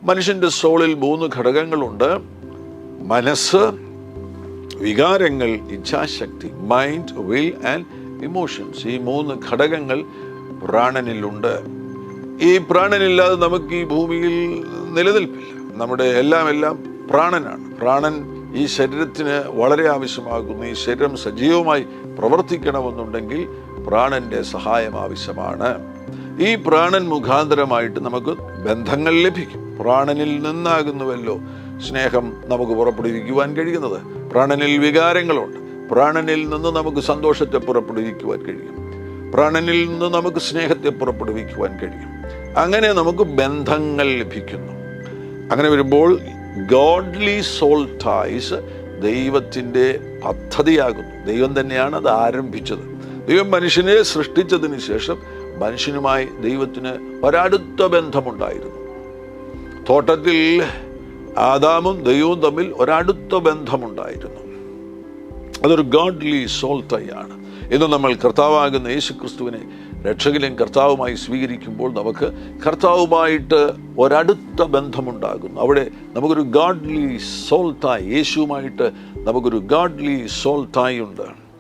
മനുഷ്യൻ്റെ സോളിൽ 3 ഘടകങ്ങളുണ്ട്: മനസ്സ്, വികാരങ്ങൾ, ഇച്ഛാശക്തി. Mind, will and emotions. ഈ 3 ഘടകങ്ങൾ പ്രാണനിലുണ്ട്. ഈ പ്രാണനില്ലാതെ നമുക്ക് ഈ ഭൂമിയിൽ നിലനിൽപ്പില്ല. നമ്മുടെ എല്ലാം പ്രാണനാണ്. പ്രാണൻ ഈ ശരീരത്തിന് വളരെ ആവശ്യമാകുന്നു. ഈ ശരീരം സജീവമായി പ്രവർത്തിക്കണമെന്നുണ്ടെങ്കിൽ പ്രാണന്റെ സഹായം ആവശ്യമാണ്. ഈ പ്രാണൻ മുഖാന്തരമായിട്ട് നമുക്ക് ബന്ധങ്ങൾ ലഭിക്കും. പ്രാണനിൽ നിന്നാകുന്നുവല്ലോ സ്നേഹം നമുക്ക് പുറപ്പെടുവിക്കുവാൻ കഴിയുന്നത്. പ്രാണനിൽ വികാരങ്ങളുണ്ട്. പ്രാണനിൽ നിന്ന് നമുക്ക് സന്തോഷത്തെ പുറപ്പെടുവിക്കുവാൻ കഴിയും. പ്രാണനിൽ നിന്ന് നമുക്ക് സ്നേഹത്തെ പുറപ്പെടുവിക്കുവാൻ കഴിയും. അങ്ങനെ നമുക്ക് ബന്ധങ്ങൾ ലഭിക്കുന്നു. അങ്ങനെ വരുമ്പോൾ ഗോഡ്ലി സോൾ ടൈസ് ദൈവത്തിൻ്റെ പദ്ധതിയാകുന്നു. ദൈവം തന്നെയാണ് അത് ആരംഭിച്ചത്. ദൈവം മനുഷ്യനെ സൃഷ്ടിച്ചതിന് ശേഷം മനുഷ്യനുമായി ദൈവത്തിന് ഒരടുത്ത ബന്ധമുണ്ടായിരുന്നു. തോട്ടത്തിൽ ആദാമും ദൈവവും തമ്മിൽ ഒരടുത്ത ബന്ധമുണ്ടായിരുന്നു. അതൊരു ഗോഡ്ലി സോൾ ടൈ ആണ്. ഇന്ന് നമ്മൾ കർത്താവാകുന്ന യേശുക്രിസ്തുവിനെ രക്ഷകനും കർത്താവുമായി സ്വീകരിക്കുമ്പോൾ നമുക്ക് കർത്താവുമായിട്ട് ഒരടുത്ത ബന്ധമുണ്ടാകുന്നു. അവിടെ നമുക്കൊരു ഗോഡ്ലി സോൾ ടൈ, യേശുവുമായിട്ട് നമുക്കൊരു ഗോഡ്ലി സോൾ ടൈ ഉണ്ട്.